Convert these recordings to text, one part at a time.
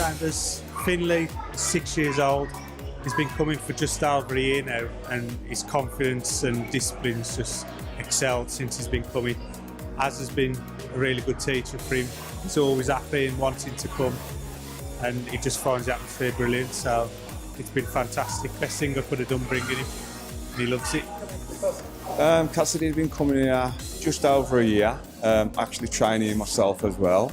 Chambers. Finlay, 6 years old. He's been coming for just over a year now, and his confidence and discipline's just excelled since he's been coming. Az has been a really good teacher for him. He's always happy and wanting to come, and he just finds the atmosphere brilliant. So it's been fantastic. Best thing I could have done bringing him. He loves it. Cassidy has been coming here just over a year, actually training him myself as well.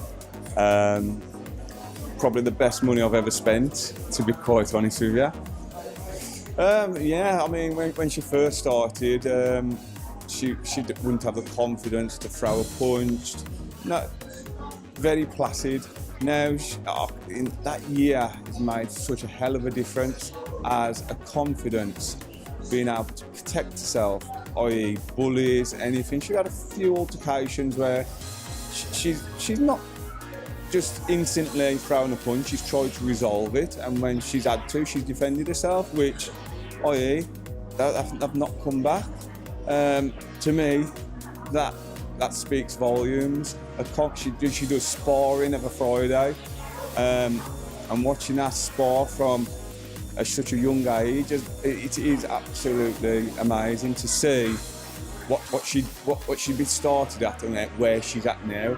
Probably the best money I've ever spent, to be quite honest with you. Yeah, I mean, when she first started, she wouldn't have the confidence to throw a punch. No, very placid. Now, in that year, has made such a hell of a difference as a confidence, being able to protect herself, i.e. bullies, anything. She had a few altercations where she's not just instantly throwing a punch, she's tried to resolve it, and when she's had to, she's defended herself, which, i.e., have not come back. To me, that speaks volumes. She does sparring every Friday, and watching her spar from such a young age, it is absolutely amazing to see what she'd been started at and where she's at now.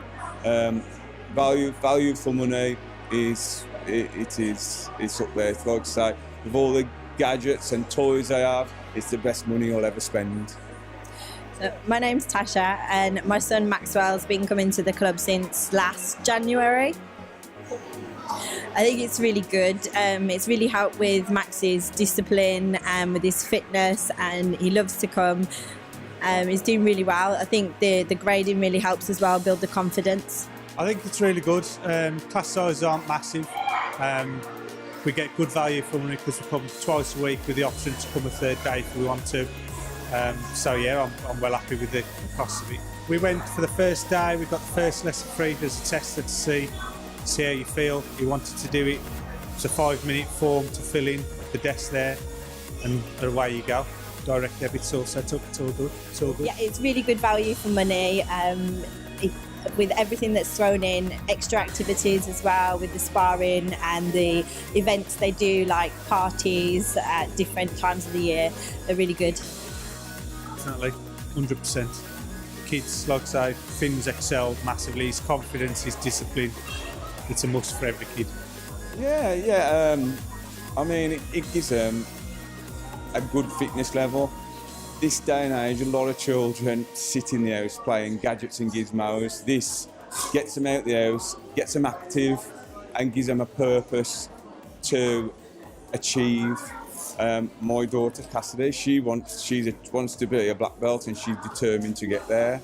Value for money is up there. It's like I say, with all the gadgets and toys I have, it's the best money I'll ever spend. So my name's Tasha, and my son Maxwell's been coming to the club since last January. I think it's really good. It's really helped with Max's discipline and with his fitness, and he loves to come. He's doing really well. I think the grading really helps as well, build the confidence. I think it's really good. Class sizes aren't massive. We get good value for money because we come twice a week with the option to come a third day if we want to. So yeah, I'm well happy with the cost of it. We went for the first day. We got the first lesson free as a tester to see how you feel. He wanted to do it. It's a 5-minute form to fill in at the desk there, and away you go. Direct debit's all set up. It's all good. Yeah, it's really good value for money. With everything that's thrown in, extra activities as well, with the sparring and the events they do, like parties at different times of the year, they're really good. Definitely, 100%. Kids, like I say, Finn's excelled massively. His confidence, his discipline, it's a must for every kid. Yeah. I mean, it gives them a good fitness level. This day and age, a lot of children sit in the house playing gadgets and gizmos. This gets them out the house, gets them active, and gives them a purpose to achieve. My daughter Cassidy, she wants to be a black belt, and she's determined to get there.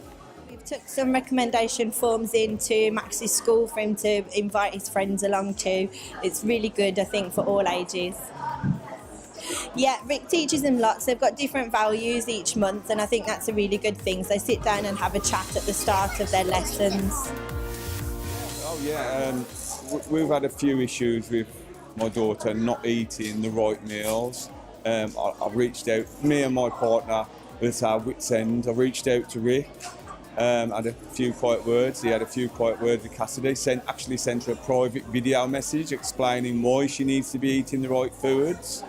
We've took some recommendation forms into Max's school for him to invite his friends along to. It's really good, I think, for all ages. Yeah, Rick teaches them lots. They've got different values each month, and I think that's a really good thing. So they sit down and have a chat at the start of their lessons. Oh yeah, we've had a few issues with my daughter not eating the right meals. I've reached out, me and my partner, with our wits end. I reached out to Rick, had a few quiet words. He had a few quiet words with Cassidy. Actually sent her a private video message explaining why she needs to be eating the right foods.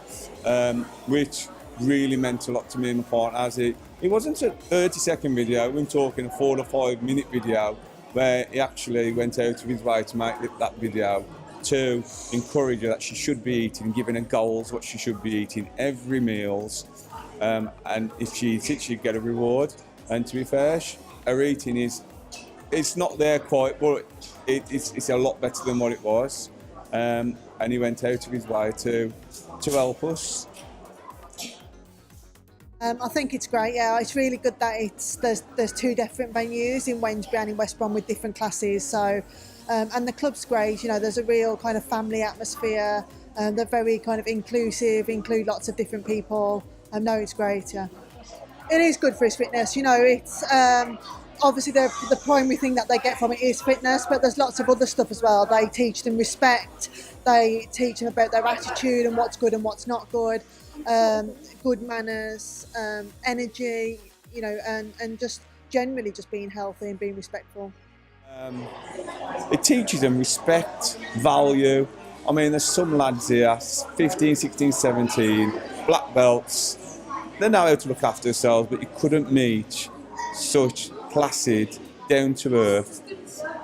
Which really meant a lot to me and my partner. As it wasn't a 30-second video, we're talking a 4 to 5 minute video where he actually went out of his way to make that video to encourage her that she should be eating, giving her goals what she should be eating every meals, and if she eats it, she'd get a reward. And to be fair, her eating it's not there quite, but it's a lot better than what it was. And he went out of his way to help us. I think it's great. Yeah, it's really good that there's 2 different venues in Wednesbury and in West Brom with different classes. So, and the club's great. You know, there's a real kind of family atmosphere. They're very kind of inclusive, include lots of different people. No, it's great. Yeah, it is good for his fitness. You know, it's obviously the primary thing that they get from it is fitness, but there's lots of other stuff as well. They teach them respect. They teach them about their attitude and what's good and what's not good, good manners, energy, you know, and just generally just being healthy and being respectful. It teaches them respect, value, I mean, there's some lads here, 15, 16, 17, black belts. They know how to look after themselves, but you couldn't meet such placid, down-to-earth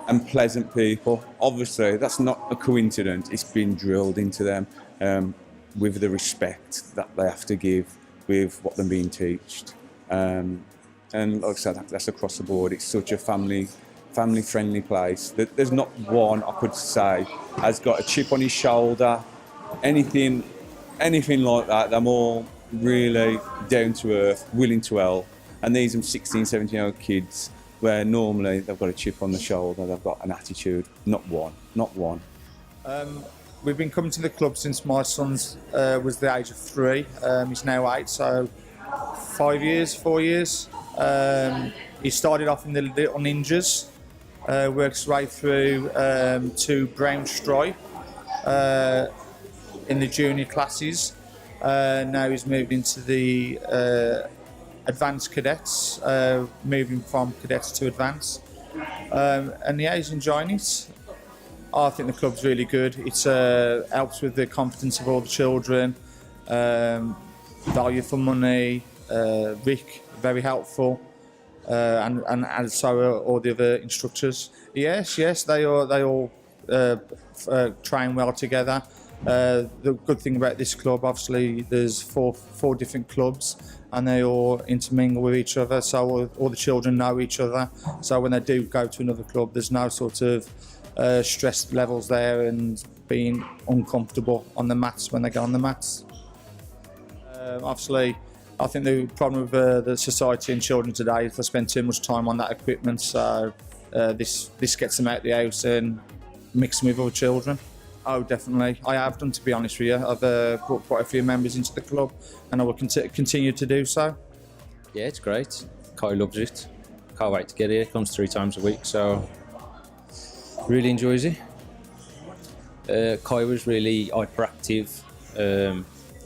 and pleasant people. Obviously, that's not a coincidence. It's been drilled into them with the respect that they have to give with what they're being taught. And like I said, that's across the board. It's such a family-friendly place. There's not one I could say has got a chip on his shoulder, anything like that. They're all really down to earth, willing to help. And these are 16, 17-year-old kids where normally they've got a chip on the shoulder, they've got an attitude. Not one. We've been coming to the club since my son was the age of 3. He's now 8, so 4 years. He started off in the Little Ninjas, worked his way through to Brown Stripe in the junior classes. Now he's moved into the advanced cadets, moving from cadets to advanced. And yeah, he's enjoying it. I think the club's really good. It helps with the confidence of all the children. Value for money. Rick, very helpful. And so are all the other instructors. Yes, they all train well together. The good thing about this club, obviously, there's four different clubs, and they all intermingle with each other. So all the children know each other. So when they do go to another club, there's no sort of stress levels there and being uncomfortable on the mats when they go on the mats. Obviously, I think the problem with the society and children today is they spend too much time on that equipment. So this gets them out the house and mix them with other children. Oh, definitely. I have done, to be honest with you. I've brought quite a few members into the club, and I will continue to do so. Yeah, it's great. Kai loves it. Can't wait to get here. Comes 3 times a week, so really enjoys it. Kai was really hyperactive,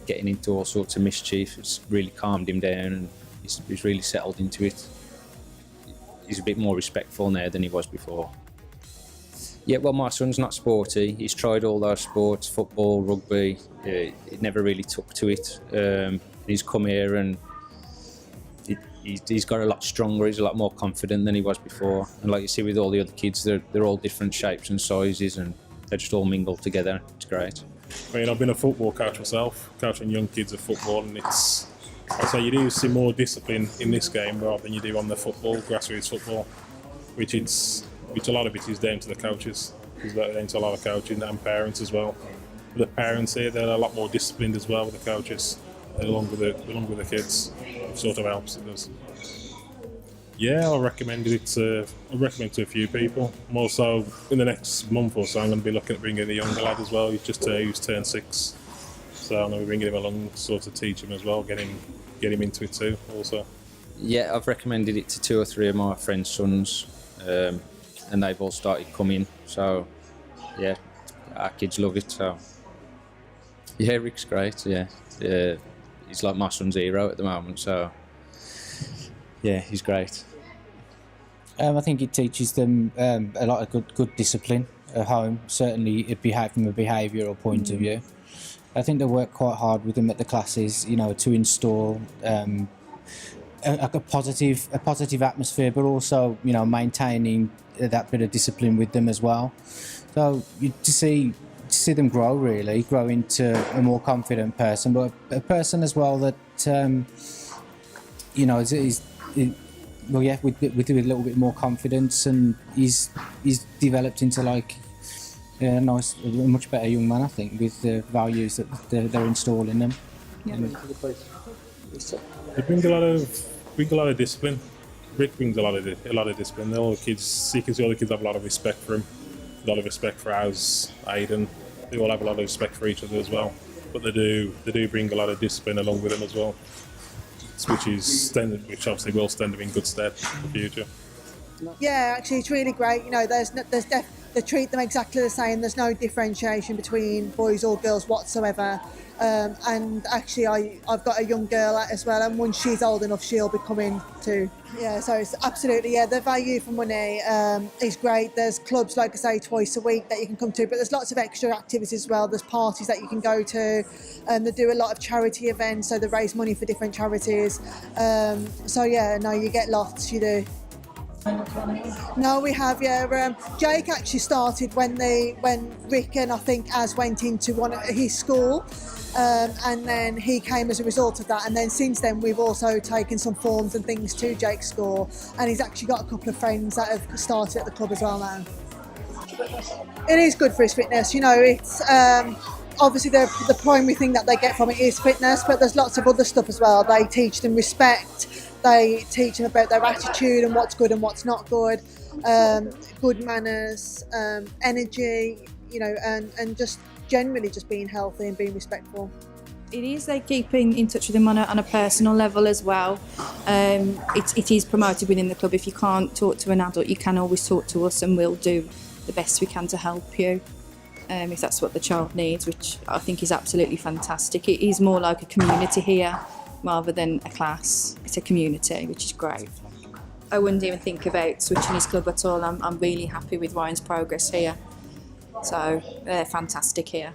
getting into all sorts of mischief. It's really calmed him down, and he's really settled into it. He's a bit more respectful now than he was before. Yeah, well, my son's not sporty. He's tried all those sports, football, rugby. He never really took to it. He's come here and he's got a lot stronger. He's a lot more confident than he was before. And like you see with all the other kids, they're all different shapes and sizes, and they just all mingle together. It's great. I mean, I've been a football coach myself, coaching young kids of football, and I'd say you do see more discipline in this game rather than you do on the football, grassroots football, which a lot of it is down to the coaches. It's down to a lot of coaches and parents as well. The parents here, they're a lot more disciplined as well with the coaches, along with the kids. It sort of helps, it does. Yeah, I recommend it to a few people. I'm also, in the next month or so, I'm going to be looking at bringing the younger lad as well. He's turned 6. So I'm going to be bringing him along, sort of teach him as well, get him into it too also. Yeah, I've recommended it to 2 or 3 of my friends' sons, and they've all started coming. So, yeah, our kids love it. So, yeah, Rick's great. Yeah, he's like my son's hero at the moment. So, yeah, he's great. I think it teaches them a lot of good discipline at home. Certainly, from a behavioural point of view. I think they work quite hard with them at the classes, to install a positive atmosphere, but also maintaining that bit of discipline with them as well. So to see them grow into a more confident person, but a person as well that with a little bit more confidence, and he's developed into a much better young man, I think, with the values that they're installing them. Yeah. They bring a lot of discipline. Rick brings a lot of discipline. All the kids, you can see all the kids have a lot of respect for him, a lot of respect for ours, Aiden. They all have a lot of respect for each other as well. But they do bring a lot of discipline along with them as well, which obviously will stand them in good stead for the future. Yeah, actually, it's really great. There's they treat them exactly the same. There's no differentiation between boys or girls whatsoever. And actually, I've got a young girl as well, and once she's old enough, she'll be coming too. Yeah, so it's absolutely, yeah, the value for money is great. There's clubs, like I say, twice a week that you can come to, but there's lots of extra activities as well. There's parties that you can go to, and they do a lot of charity events, so they raise money for different charities. So yeah, no, you get lots, you do. No, we have, yeah. Jake actually started when Rick and I think Az went into his school, and then he came as a result of that. And then since then, we've also taken some forms and things to Jake's school, and he's actually got a couple of friends that have started at the club as well now. It is good for his fitness. You know, it's obviously the primary thing that they get from it is fitness, but there's lots of other stuff as well. They teach them respect. They teach them about their attitude and what's good and what's not good, good manners, energy, you know, and just generally just being healthy and being respectful. It is like keeping in touch with them on a personal level as well. It is promoted within the club. If you can't talk to an adult, you can always talk to us, and we'll do the best we can to help you if that's what the child needs, which I think is absolutely fantastic. It is more like a community here rather than a class. It's a community, which is great. I wouldn't even think about switching his club at all. I'm really happy with Ryan's progress here. So they're fantastic here.